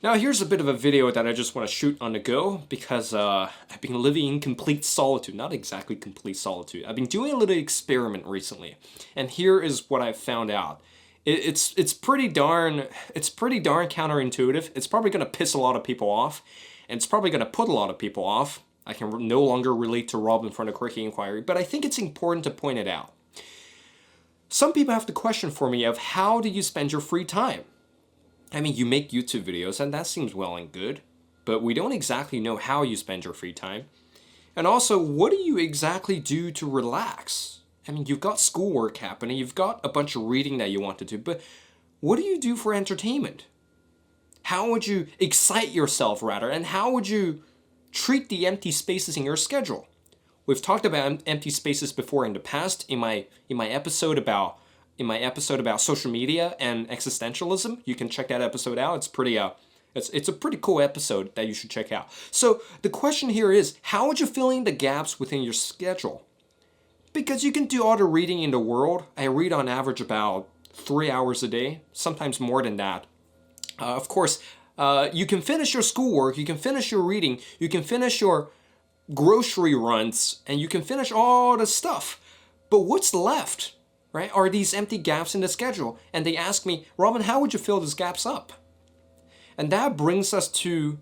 Now here's a bit of a video that I just want to shoot on the go because I've been living in complete solitude. Not exactly complete solitude. I've been doing a little experiment recently, and here is what I've found out. It's pretty darn counterintuitive. It's probably gonna piss a lot of people off, and it's probably gonna put a lot of people off. I can no longer relate to Rob in front of Quirky Inquiry, but I think it's important to point it out. Some people have the question for me of how do you spend your free time? I mean, you make YouTube videos, and that seems well and good, but we don't exactly know how you spend your free time. And also, what do you exactly do to relax? I mean, you've got schoolwork happening, you've got a bunch of reading that you want to do, but what do you do for entertainment? How would you excite yourself, rather, and how would you treat the empty spaces in your schedule? We've talked about empty spaces before in the past in my episode about social media and existentialism. You can check that episode out. It's pretty it's a pretty cool episode that you should check out. So the question here is, how would you fill in the gaps within your schedule? Because you can do all the reading in the world. I read on average about 3 hours a day, sometimes more than that. Of course, you can finish your schoolwork, you can finish your reading, you can finish your grocery runs, and you can finish all the stuff. But what's left? Right? Are these empty gaps in the schedule? And they ask me, Robin, how would you fill these gaps up? And that brings us to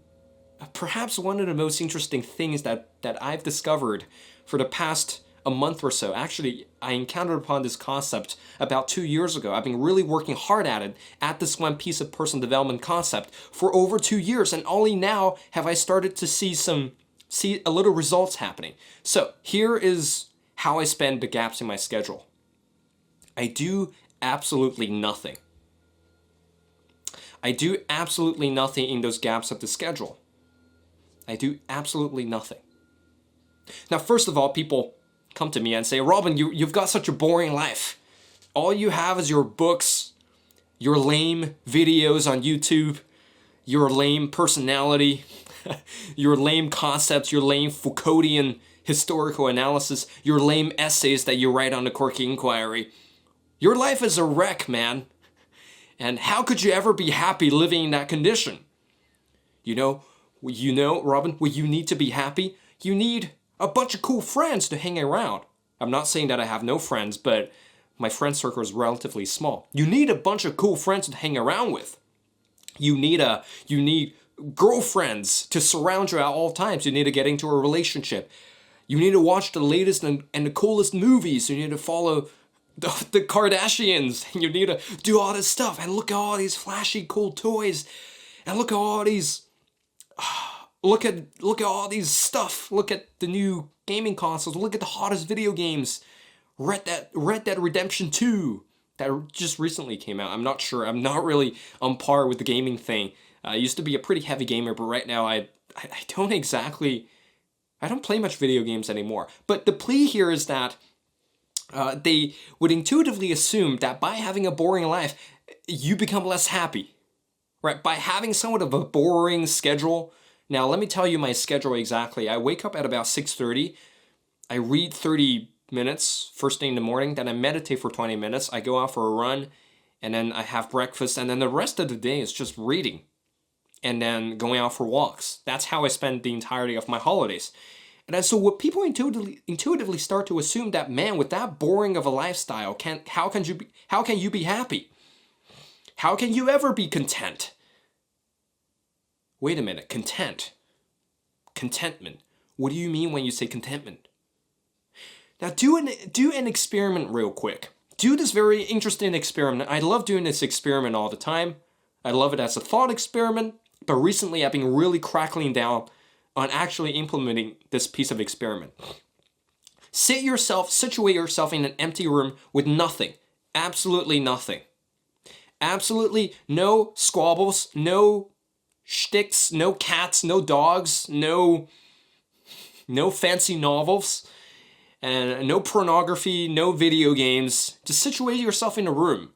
perhaps one of the most interesting things that I've discovered for the past a month or so. Actually, I encountered upon this concept about 2 years ago. I've been really working hard at it, at this one piece of personal development concept for over 2 years, and only now have I started to see a little results happening. So here is how I spend the gaps in my schedule. I do absolutely nothing. I do absolutely nothing in those gaps of the schedule. I do absolutely nothing. Now, first of all, people come to me and say, Robin, you've got such a boring life. All you have is your books, your lame videos on YouTube, your lame personality, your lame concepts, your lame Foucauldian historical analysis, your lame essays that you write on the Quirky Inquiry. Your life is a wreck, man. And how could you ever be happy living in that condition? You know, Robin, when you need to be happy, you need a bunch of cool friends to hang around. I'm not saying that I have no friends, but my friend circle is relatively small. You need a bunch of cool friends to hang around with. You need girlfriends to surround you at all times. You need to get into a relationship. You need to watch the latest and the coolest movies. You need to follow the Kardashians. You need to do all this stuff and look at all these flashy cool toys and look at all these look at all these stuff. Look at the new gaming consoles. Look at the hottest video games. Red Dead Redemption 2 that just recently came out. I'm not sure. I'm not really on par with the gaming thing. I used to be a pretty heavy gamer, but right now I don't play much video games anymore. But the plea here is that they would intuitively assume that by having a boring life, you become less happy, right? By having somewhat of a boring schedule. Now, let me tell you my schedule exactly. I wake up at about 6:30. I read 30 minutes first thing in the morning. Then I meditate for 20 minutes. I go out for a run, and then I have breakfast. And then the rest of the day is just reading and then going out for walks. That's how I spend the entirety of my holidays. And so what people intuitively start to assume that, man, with that boring of a lifestyle, how can you be happy? How can you ever be content? Wait a minute, contentment. What do you mean when you say contentment? Now do an experiment real quick. Do this very interesting experiment. I love doing this experiment all the time. I love it as a thought experiment, but recently I've been really crackling down on actually implementing this piece of experiment. Situate yourself in an empty room with nothing. Absolutely nothing. Absolutely no squabbles, no shticks, no cats, no dogs, no fancy novels, and no pornography, no video games. Just situate yourself in a room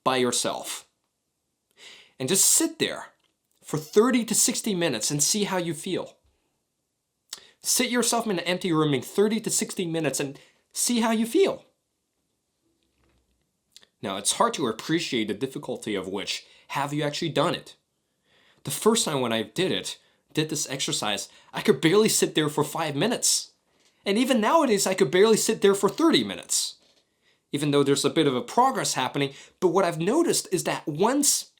by yourself. And just sit there for 30 to 60 minutes and see how you feel. Sit yourself in an empty room in 30 to 60 minutes and see how you feel. Now, it's hard to appreciate the difficulty of which. Have you actually done it? The first time when I did this exercise, I could barely sit there for 5 minutes. And even nowadays, I could barely sit there for 30 minutes. Even though there's a bit of a progress happening, but what I've noticed is that once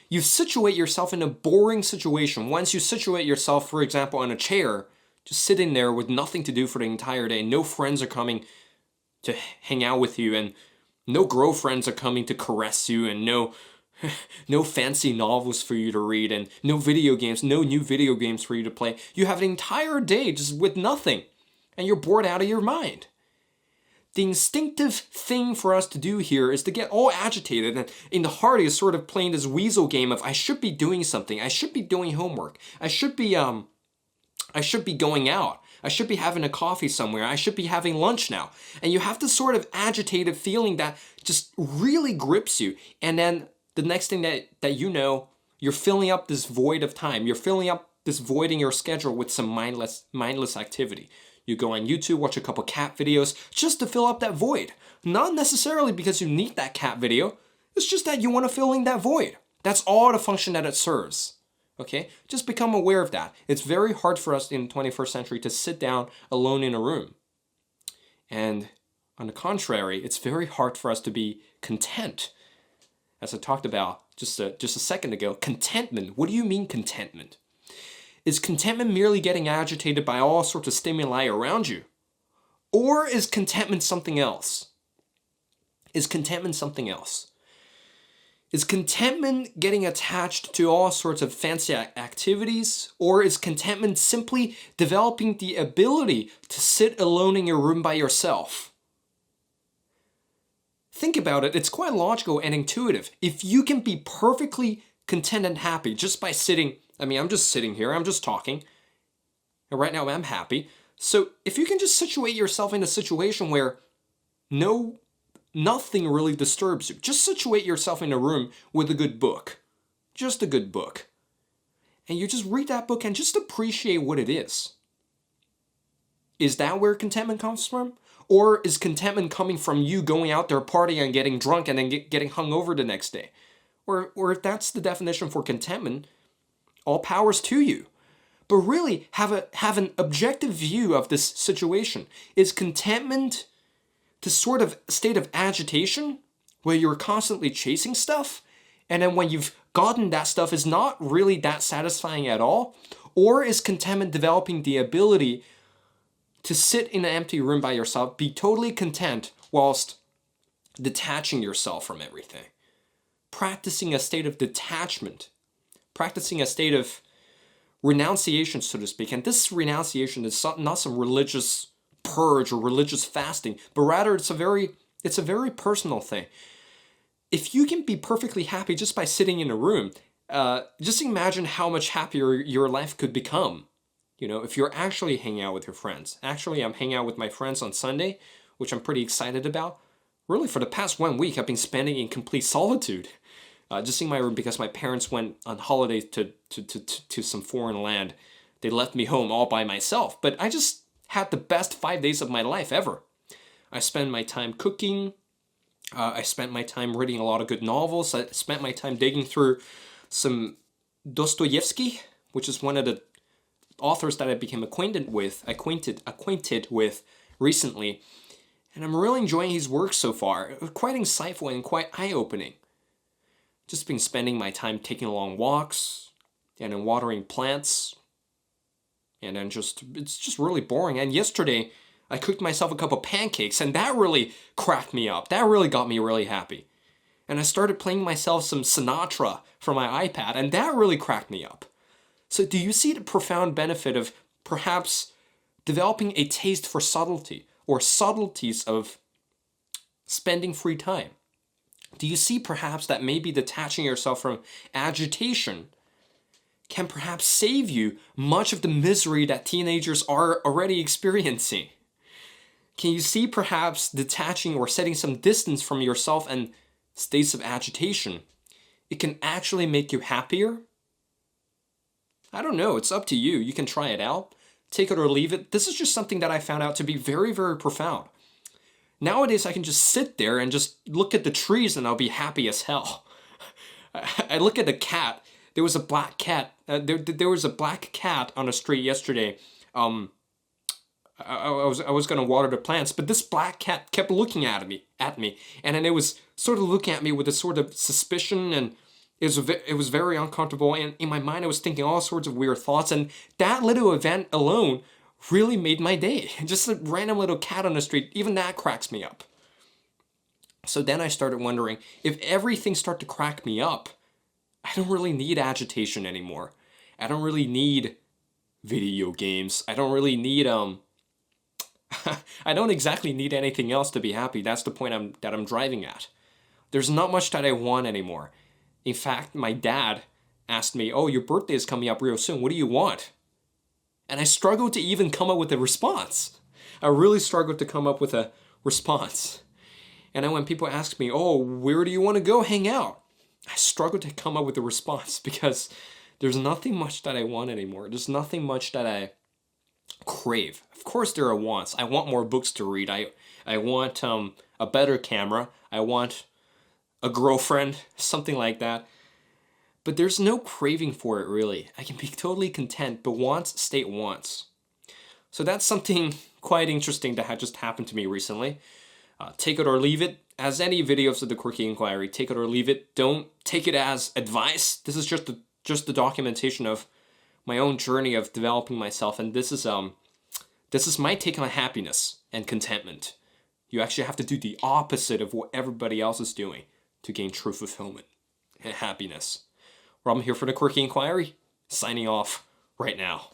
you situate yourself in a boring situation, once you situate yourself, for example, in a chair, just sitting there with nothing to do for the entire day, no friends are coming to hang out with you, and no girlfriends are coming to caress you, and no fancy novels for you to read, and no video games, no new video games for you to play. You have an entire day just with nothing, and you're bored out of your mind. The instinctive thing for us to do here is to get all agitated, and in the heart is sort of playing this weasel game of I should be doing something, I should be doing homework, I should be going out, I should be having a coffee somewhere, I should be having lunch now. And you have this sort of agitated feeling that just really grips you, and then the next thing that you know, you're filling up this void of time, you're filling up this void in your schedule with some mindless activity. You go on YouTube, watch a couple cat videos just to fill up that void. Not necessarily because you need that cat video. It's just that you want to fill in that void. That's all the function that it serves. Okay? Just become aware of that. It's very hard for us in the 21st century to sit down alone in a room. And on the contrary, it's very hard for us to be content. As I talked about just a second ago, contentment. What do you mean contentment? Is contentment merely getting agitated by all sorts of stimuli around you? Or is contentment something else? Is contentment something else? Is contentment getting attached to all sorts of fancy activities? Or is contentment simply developing the ability to sit alone in your room by yourself? Think about it, it's quite logical and intuitive. If you can be perfectly content and happy just by sitting, I'm just sitting here, I'm just talking, and right now I'm happy. So if you can just situate yourself in a situation where nothing really disturbs you, just situate yourself in a room with a good book, just a good book, and you just read that book and just appreciate what it is. Is that where contentment comes from? Or is contentment coming from you going out there partying and getting drunk and then getting hungover the next day? Or if that's the definition for contentment, all powers to you. But really, have an objective view of this situation. Is contentment this sort of state of agitation where you're constantly chasing stuff, and then when you've gotten that stuff is not really that satisfying at all? Or is contentment developing the ability to sit in an empty room by yourself, be totally content whilst detaching yourself from everything? Practicing a state of detachment, practicing a state of renunciation, so to speak. And this renunciation is not some religious purge or religious fasting, but rather it's a very personal thing. If you can be perfectly happy just by sitting in a room, just imagine how much happier your life could become. You know, if you're actually hanging out with your friends. Actually, I'm hanging out with my friends on Sunday, which I'm pretty excited about. Really, for the past 1 week, I've been spending in complete solitude. Just in my room because my parents went on holiday to some foreign land. They left me home all by myself. But I just had the best 5 days of my life ever. I spent my time cooking. I spent my time reading a lot of good novels. I spent my time digging through some Dostoevsky, which is one of the authors that I became acquainted with recently. And I'm really enjoying his work so far. Quite insightful and quite eye-opening. Just been spending my time taking long walks and then watering plants. And then it's just really boring. And yesterday, I cooked myself a couple pancakes, and that really cracked me up. That really got me really happy. And I started playing myself some Sinatra from my iPad, and that really cracked me up. So do you see the profound benefit of perhaps developing a taste for subtlety or subtleties of spending free time? Do you see perhaps that maybe detaching yourself from agitation can perhaps save you much of the misery that teenagers are already experiencing? Can you see perhaps detaching or setting some distance from yourself and states of agitation? It can actually make you happier? I don't know, it's up to you. You can try it out, take it or leave it. This is just something that I found out to be very, very profound. Nowadays, I can just sit there and just look at the trees and I'll be happy as hell. I look at the cat there was a black cat. There was a black cat on the street yesterday. I was gonna water the plants, but this black cat kept looking at me, and then it was sort of looking at me with a sort of suspicion, and it was very uncomfortable. And in my mind, I was thinking all sorts of weird thoughts, and that little event alone really made my day. Just a random little cat on the street, even that cracks me up. So then I started wondering, if everything started to crack me up, I don't really need agitation anymore. I don't really need video games. I don't really need I don't exactly need anything else to be happy. That's the point that I'm driving at. There's not much that I want anymore. In fact, my dad asked me, "Oh, your birthday is coming up real soon. What do you want?" And I struggled to even come up with a response. I really struggled to come up with a response. And then when people ask me, "Oh, where do you want to go hang out?" I struggled to come up with a response because there's nothing much that I want anymore. There's nothing much that I crave. Of course there are wants. I want more books to read. I want a better camera. I want a girlfriend, something like that. But there's no craving for it really. I can be totally content, but wants stay wants. So that's something quite interesting that had just happened to me recently. Take it or leave it. As any videos of the Quirky Inquiry, take it or leave it. Don't take it as advice. This is just the documentation of my own journey of developing myself, and this is my take on happiness and contentment. You actually have to do the opposite of what everybody else is doing to gain true fulfillment and happiness. Well, I'm here for the Quirky Inquiry, signing off right now.